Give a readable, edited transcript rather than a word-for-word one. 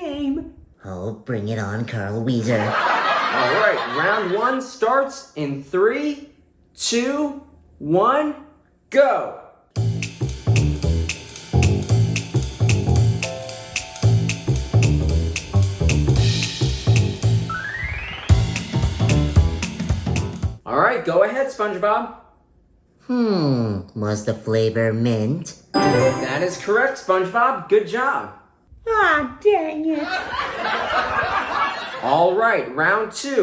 game. Oh, bring it on, Carl Wheezer. All right, round one starts in 3, 2, 1, go. All right, go ahead, Spongebob. Was the flavor mint? That is correct, Spongebob. Good job. Ah, dang it. All right, round two.